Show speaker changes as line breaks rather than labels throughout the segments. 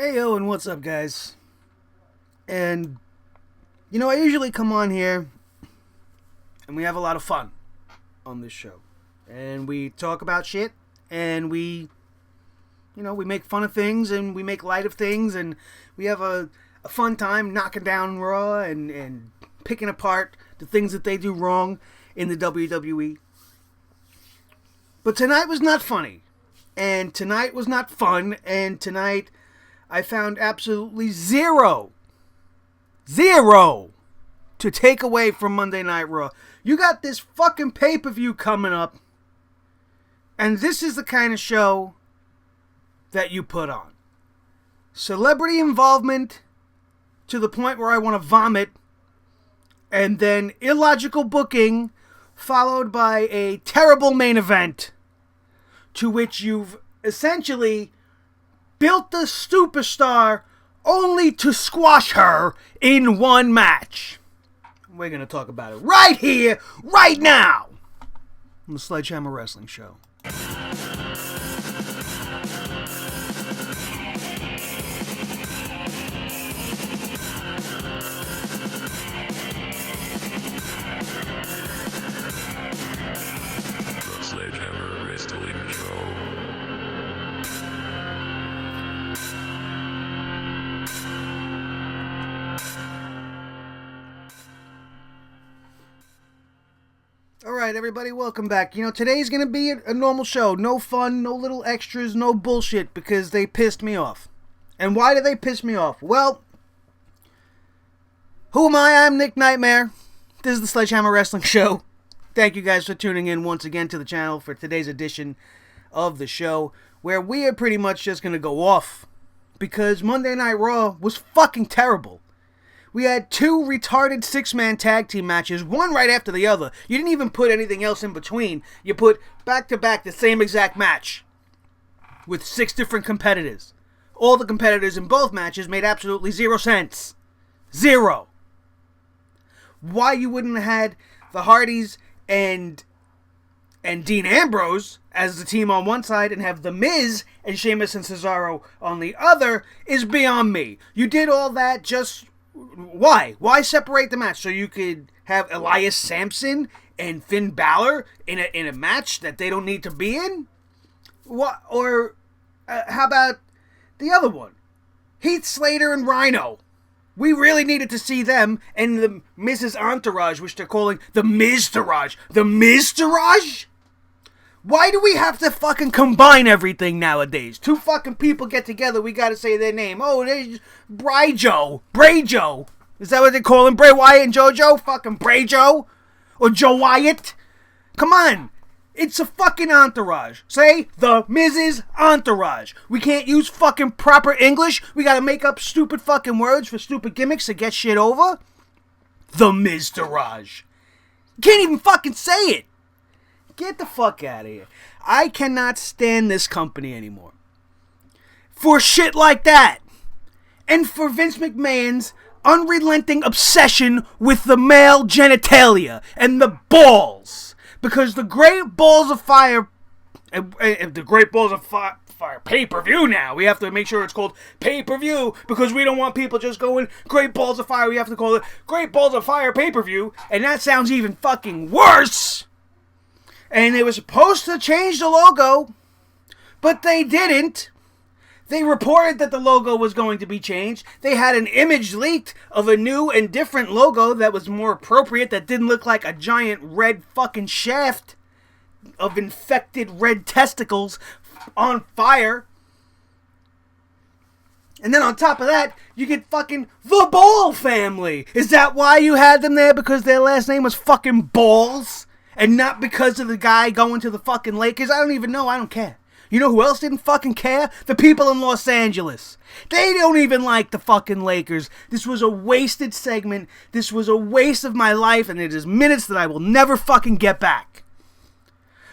Hey yo, and what's up, guys? And I usually come on here and we have a lot of fun on this show. And we talk about shit and we make fun of things and we make light of things and we have a fun time knocking down Raw and picking apart the things that they do wrong in the WWE. But tonight was not funny. And tonight was not fun. And tonight I found absolutely zero to take away from Monday Night Raw. You got this fucking pay-per-view coming up, and this is the kind of show that you put on. Celebrity involvement to the point where I want to vomit, and then illogical booking followed by a terrible main event to which you've essentially built the superstar only to squash her in one match. We're going to talk about it right here, right now, on the Sledgehammer Wrestling Show.
The Sledgehammer Wrestling Show.
Alright, everybody, welcome back. Today's going to be a normal show. No fun, no little extras, no bullshit, because they pissed me off. And why did they piss me off? Well, who am I? I'm Nick Nightmare. This is the Sledgehammer Wrestling Show. Thank you guys for tuning in once again to the channel for today's edition of the show, where we are pretty much just going to go off, because Monday Night Raw was fucking terrible. We had two retarded six-man tag team matches, one right after the other. You didn't even put anything else in between. You put back-to-back the same exact match with 6 different competitors. All the competitors in both matches made absolutely 0 sense. Zero. Why you wouldn't have had the Hardys and Dean Ambrose as the team on one side and have The Miz and Sheamus and Cesaro on the other is beyond me. You did all that just... Why? Why separate the match? So you could have Elias Sampson and Finn Balor in a match that they don't need to be in? What? Or how about the other one? Heath Slater and Rhino. We really needed to see them and the Mrs. Entourage, which they're calling the Miztourage. The Miztourage? Why do we have to fucking combine everything nowadays? 2 fucking people get together, we gotta say their name. Oh, there's Bray Joe. Is that what they call him? Bray Wyatt and JoJo? Fucking Bray Joe? Or Joe Wyatt? Come on. It's a fucking entourage. Say, the Mrs. Entourage. We can't use fucking proper English. We gotta make up stupid fucking words for stupid gimmicks to get shit over. The Miztourage. Can't even fucking say it. Get the fuck out of here. I cannot stand this company anymore. For shit like that. And for Vince McMahon's unrelenting obsession with the male genitalia and the balls. Because the Great Balls of Fire... the Great Balls of Fire pay-per-view now. We have to make sure it's called pay-per-view because we don't want people just going Great Balls of Fire. We have to call it Great Balls of Fire pay-per-view. And that sounds even fucking worse. And they were supposed to change the logo, but they didn't. They reported that the logo was going to be changed. They had an image leaked of a new and different logo that was more appropriate, that didn't look like a giant red fucking shaft of infected red testicles on fire. And then on top of that, you get fucking the Ball family. Is that why you had them there? Because their last name was fucking Balls? And not because of the guy going to the fucking Lakers? I don't even know. I don't care. You know who else didn't fucking care? The people in Los Angeles. They don't even like the fucking Lakers. This was a wasted segment. This was a waste of my life, and it is minutes that I will never fucking get back.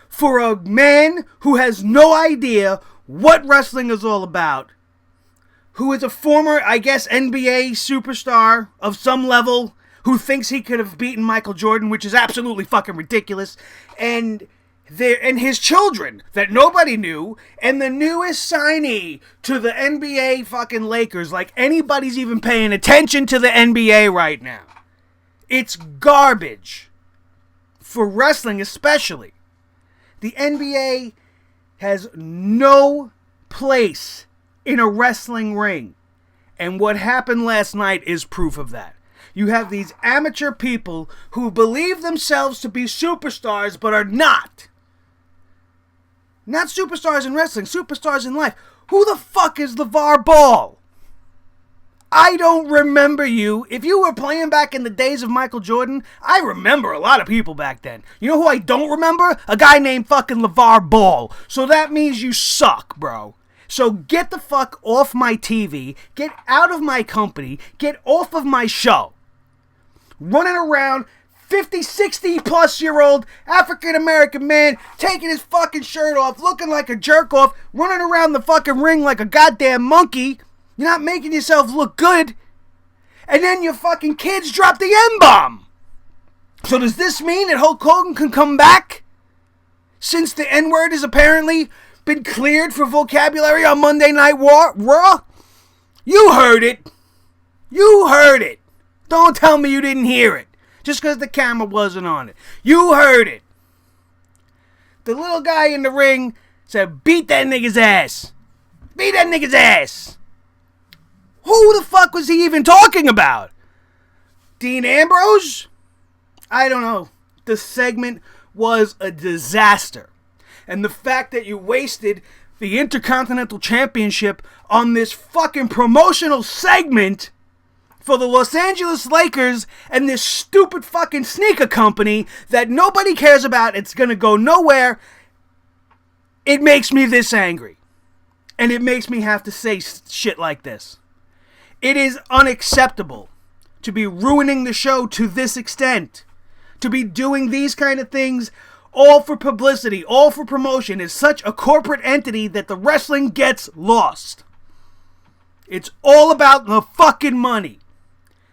For a man who has no idea what wrestling is all about, who is a former, I guess, NBA superstar of some level, who thinks he could have beaten Michael Jordan, which is absolutely fucking ridiculous, and and his children that nobody knew, and the newest signee to the NBA fucking Lakers, like anybody's even paying attention to the NBA right now. It's garbage. For wrestling especially. The NBA has no place in a wrestling ring. And what happened last night is proof of that. You have these amateur people who believe themselves to be superstars but are not. Not superstars in wrestling, superstars in life. Who the fuck is LeVar Ball? I don't remember you. If you were playing back in the days of Michael Jordan, I remember a lot of people back then. You know who I don't remember? A guy named fucking LeVar Ball. So that means you suck, bro. So get the fuck off my TV, get out of my company, get off of my show. Running around, 50, 60 plus year old African American man taking his fucking shirt off, looking like a jerk off, running around the fucking ring like a goddamn monkey. You're not making yourself look good. And then your fucking kids drop the N-bomb. So does this mean that Hulk Hogan can come back? Since the N-word has apparently been cleared for vocabulary on Monday Night Raw? You heard it. You heard it. Don't tell me you didn't hear it. Just because the camera wasn't on it. You heard it. The little guy in the ring said, beat that nigga's ass. Beat that nigga's ass. Who the fuck was he even talking about? Dean Ambrose? I don't know. The segment was a disaster. And the fact that you wasted the Intercontinental Championship on this fucking promotional segment for the Los Angeles Lakers and this stupid fucking sneaker company that nobody cares about, it's gonna go nowhere, it makes me this angry. And it makes me have to say shit like this. It is unacceptable to be ruining the show to this extent. To be doing these kind of things all for publicity, all for promotion, is such a corporate entity that the wrestling gets lost. It's all about the fucking money.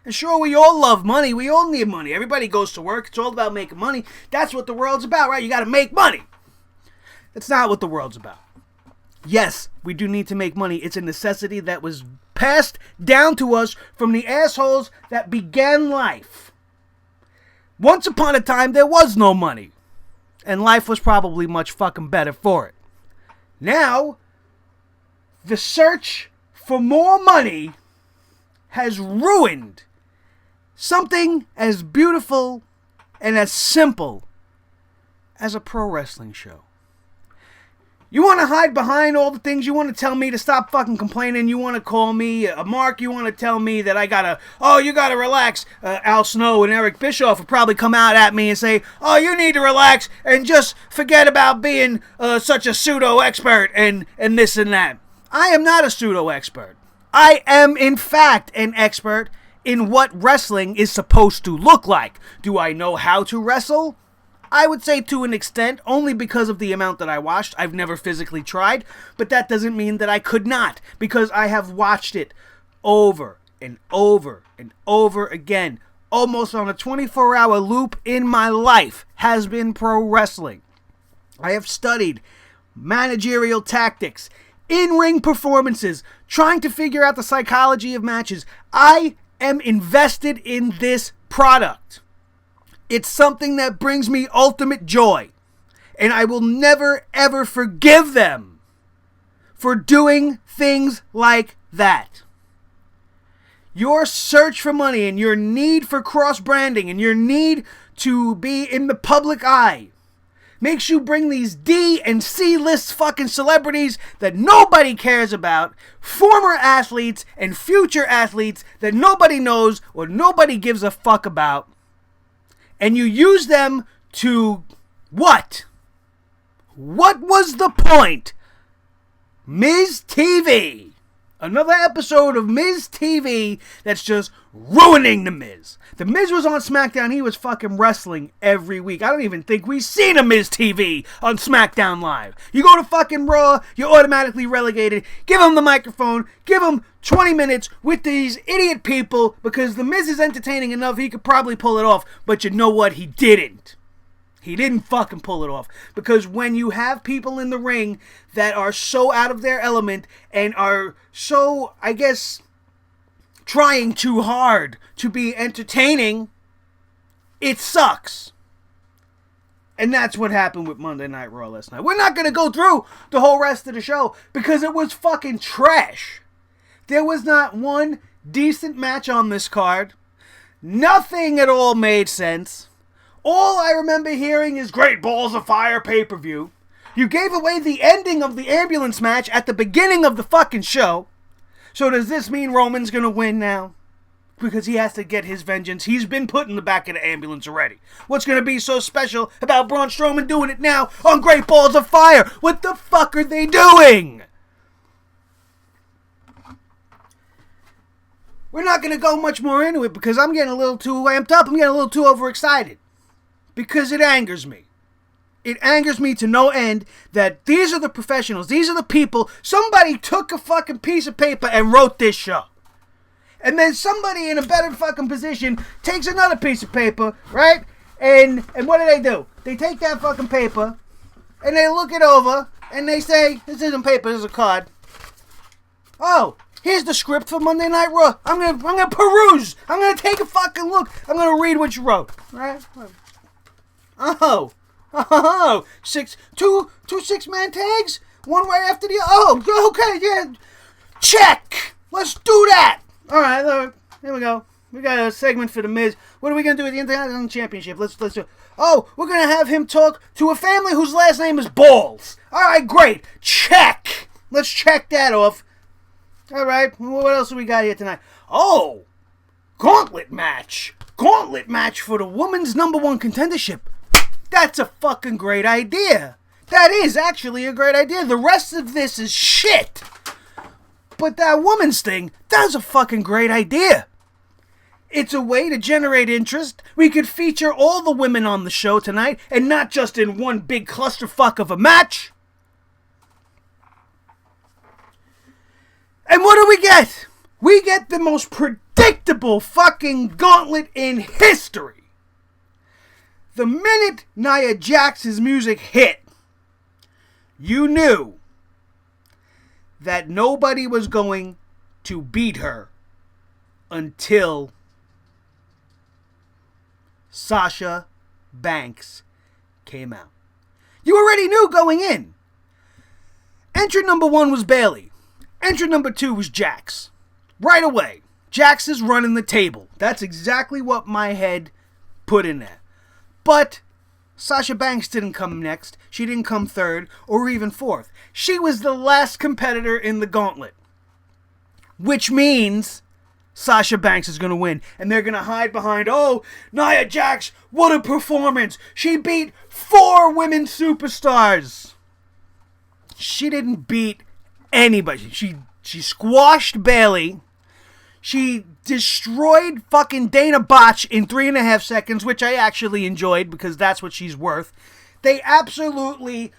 And sure, we all love money. We all need money. Everybody goes to work. It's all about making money. That's what the world's about, right? You got to make money. That's not what the world's about. Yes, we do need to make money. It's a necessity that was passed down to us from the assholes that began life. Once upon a time, there was no money. And life was probably much fucking better for it. Now, the search for more money has ruined something as beautiful and as simple as a pro wrestling show. You want to hide behind all the things. You want to tell me to stop fucking complaining. You want to call me a mark. You want to tell me that I gotta, you gotta relax. Al Snow and Eric Bischoff will probably come out at me and say, you need to relax and just forget about being such a pseudo-expert and this and that. I am not a pseudo-expert. I am, in fact, an expert in what wrestling is supposed to look like. Do I know how to wrestle? I would say to an extent, only because of the amount that I watched. I've never physically tried, but that doesn't mean that I could not, because I have watched it over and over and over again. Almost on a 24-hour loop in my life has been pro wrestling. I have studied managerial tactics, in-ring performances, trying to figure out the psychology of matches. I am invested in this product. It's something that brings me ultimate joy. And I will never, ever forgive them for doing things like that. Your search for money and your need for cross-branding and your need to be in the public eye makes you bring these D and C list fucking celebrities that nobody cares about, former athletes and future athletes that nobody knows or nobody gives a fuck about, and you use them to what? What was the point? Miz TV. Another episode of Miz TV that's just ruining The Miz. The Miz was on SmackDown. He was fucking wrestling every week. I don't even think we've seen a Miz TV on SmackDown Live. You go to fucking Raw, you're automatically relegated. Give him the microphone. Give him 20 minutes with these idiot people because The Miz is entertaining enough he could probably pull it off. But you know what? He didn't. He didn't fucking pull it off. Because when you have people in the ring that are so out of their element and are so, I guess, trying too hard to be entertaining, it sucks. And that's what happened with Monday Night Raw last night. We're not going to go through the whole rest of the show because it was fucking trash. There was not one decent match on this card. Nothing at all made sense. All I remember hearing is Great Balls of Fire pay-per-view. You gave away the ending of the ambulance match at the beginning of the fucking show. So does this mean Roman's going to win now? Because he has to get his vengeance. He's been put in the back of the ambulance already. What's going to be so special about Braun Strowman doing it now on Great Balls of Fire? What the fuck are they doing? We're not going to go much more into it because I'm getting a little too amped up. I'm getting a little too overexcited. Because it angers me. It angers me to no end that these are the professionals. These are the people. Somebody took a fucking piece of paper and wrote this show. And then somebody in a better fucking position takes another piece of paper, right? And what do? They take that fucking paper and they look it over and they say, this isn't paper, this is a card. Oh, here's the script for Monday Night Raw. I'm gonna peruse. I'm gonna take a fucking look. I'm gonna read what you wrote, right? Oh, two 6-man tags, one right after the. Oh, okay, yeah, check. Let's do that. All right, look, here we go. We got a segment for The Miz. What are we going to do at the Intercontinental Championship? Let's do it. Oh, we're going to have him talk to a family whose last name is Balls. All right, great. Check. Let's check that off. All right, what else do we got here tonight? Oh, gauntlet match. Gauntlet match for the women's #1 contendership. That's a fucking great idea. That is actually a great idea. The rest of this is shit. But that woman's thing, that's a fucking great idea. It's a way to generate interest. We could feature all the women on the show tonight, and not just in one big clusterfuck of a match. And what do we get? We get the most predictable fucking gauntlet in history. The minute Nia Jax's music hit, you knew that nobody was going to beat her until Sasha Banks came out. You already knew going in. Entrant #1 was Bayley. Entrant #2 was Jax. Right away, Jax is running the table. That's exactly what my head put in there. But Sasha Banks didn't come next. She didn't come third or even fourth. She was the last competitor in the gauntlet. Which means Sasha Banks is going to win. And they're going to hide behind, oh, Nia Jax, what a performance. She beat 4 women superstars. She didn't beat anybody. She squashed Bayley. She destroyed fucking Dana Botch in 3.5 seconds, which I actually enjoyed because that's what she's worth. They absolutely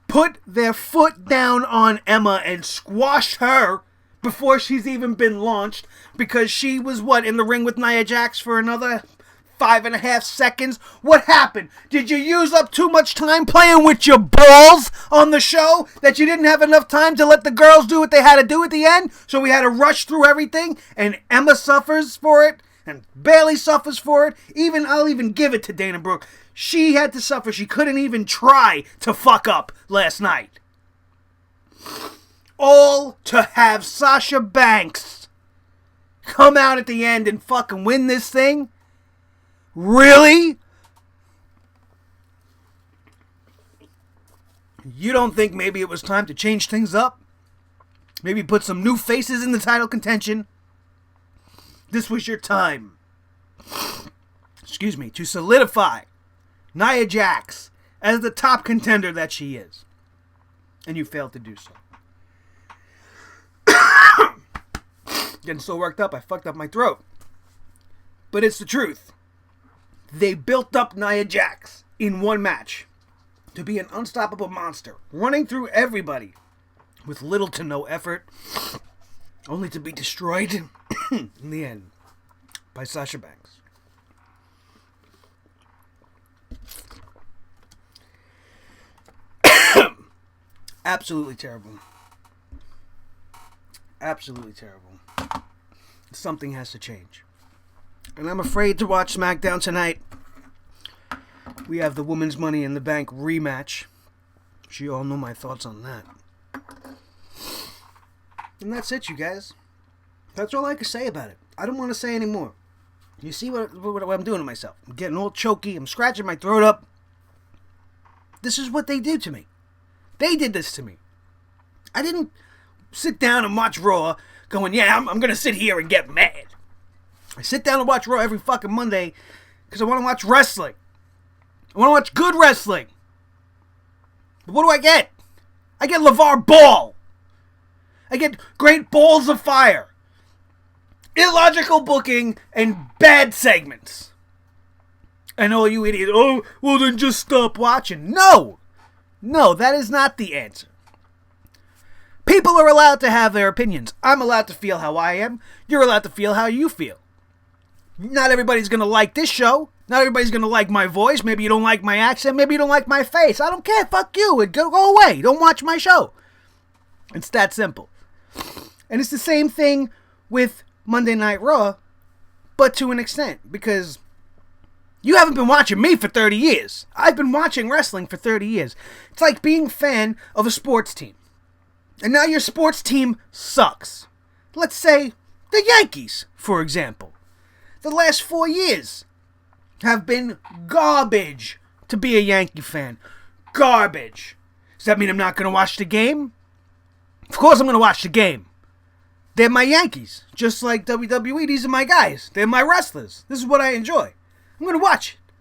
put their foot down on Emma and squashed her before she's even been launched because she was, in the ring with Nia Jax for another 5.5 seconds. What happened? Did you use up too much time playing with your balls on the show that you didn't have enough time to let the girls do what they had to do at the end? So we had to rush through everything, and Emma suffers for it, and Bayley suffers for it. I'll even give it to Dana Brooke. She had to suffer. She couldn't even try to fuck up last night. All to have Sasha Banks come out at the end and fucking win this thing? Really? You don't think maybe it was time to change things up? Maybe put some new faces in the title contention? This was your time. To solidify Nia Jax as the top contender that she is. And you failed to do so. Getting so worked up, I fucked up my throat. But it's the truth. They built up Nia Jax in one match to be an unstoppable monster, running through everybody with little to no effort, only to be destroyed in the end by Sasha Banks. Absolutely terrible. Absolutely terrible. Something has to change. And I'm afraid to watch SmackDown tonight. We have the Women's Money in the Bank rematch. You all know my thoughts on that. And that's it, you guys. That's all I can say about it. I don't want to say any more. You see what I'm doing to myself? I'm getting all choky. I'm scratching my throat up. This is what they do to me. They did this to me. I didn't sit down and watch Raw going, yeah, I'm going to sit here and get mad. I sit down and watch Raw every fucking Monday because I want to watch wrestling. I want to watch good wrestling. But what do I get? I get LeVar Ball. I get great balls of fire. Illogical booking and bad segments. And all you idiots, oh, well then just stop watching. No, that is not the answer. People are allowed to have their opinions. I'm allowed to feel how I am. You're allowed to feel how you feel. Not everybody's going to like this show. Not everybody's going to like my voice. Maybe you don't like my accent. Maybe you don't like my face. I don't care. Fuck you. Go away. Don't watch my show. It's that simple. And it's the same thing with Monday Night Raw, but to an extent, because you haven't been watching me for 30 years. I've been watching wrestling for 30 years. It's like being a fan of a sports team. And now your sports team sucks. Let's say the Yankees, for example. The last 4 years have been garbage to be a Yankee fan. Garbage. Does that mean I'm not going to watch the game? Of course I'm going to watch the game. They're my Yankees. Just like WWE, these are my guys. They're my wrestlers. This is what I enjoy. I'm going to watch it.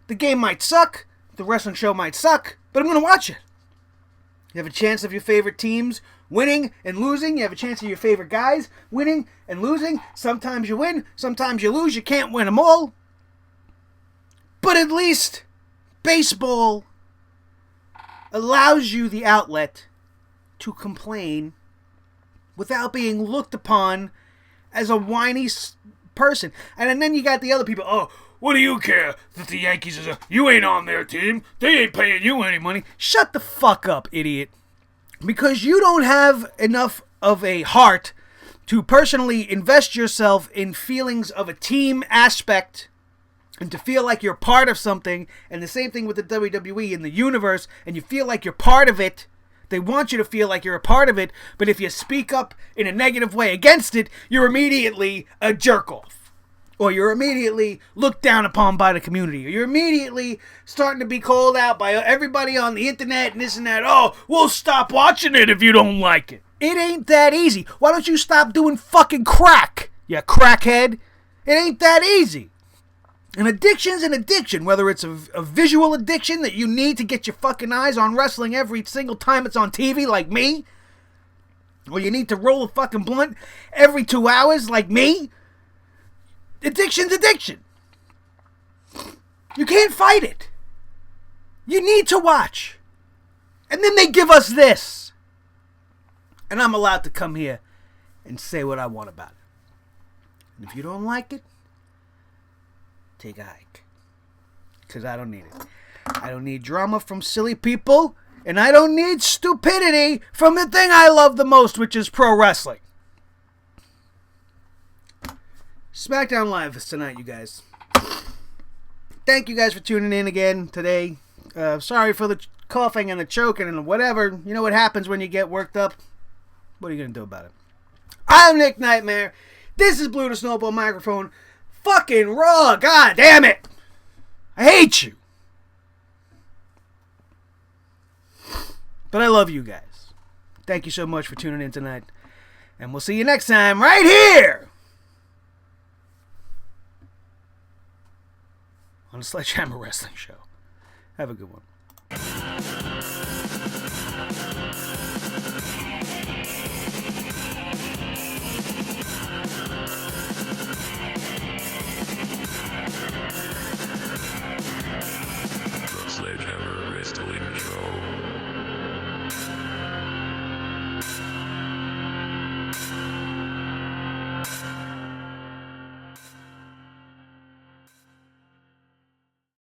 The game might suck. The wrestling show might suck. But I'm going to watch it. You have a chance of your favorite teams winning and losing. You have a chance of your favorite guys winning and losing. Sometimes you win. Sometimes you lose. You can't win them all. But at least baseball allows you the outlet to complain without being looked upon as a whiny person. And then you got the other people. Oh, what do you care that the Yankees is you ain't on their team. They ain't paying you any money. Shut the fuck up, idiot. Because you don't have enough of a heart to personally invest yourself in feelings of a team aspect and to feel like you're part of something. And the same thing with the WWE in the universe, and you feel like you're part of it. They want you to feel like you're a part of it, but if you speak up in a negative way against it, you're immediately a jerk-off. Or you're immediately looked down upon by the community. Or you're immediately starting to be called out by everybody on the internet and this and that. Oh, we'll stop watching it if you don't like it. It ain't that easy. Why don't you stop doing fucking crack, you crackhead? It ain't that easy. An addiction's an addiction, whether it's a visual addiction that you need to get your fucking eyes on wrestling every single time it's on TV, like me, or you need to roll a fucking blunt every 2 hours, like me. Addiction's addiction. You can't fight it. You need to watch. And then they give us this. And I'm allowed to come here and say what I want about it. And if you don't like it, take a hike. Because I don't need it. I don't need drama from silly people. And I don't need stupidity from the thing I love the most, which is pro wrestling. SmackDown Live is tonight, you guys. Thank you guys for tuning in again today. Sorry for the coughing and the choking and whatever. You know what happens when you get worked up? What are you going to do about it? I'm Nick Nightmare. This is Blue the Snowball Microphone. Fucking Raw. God damn it. I hate you. But I love you guys. Thank you so much for tuning in tonight. And we'll see you next time right here on the Sledgehammer Wrestling Show. Have a good one.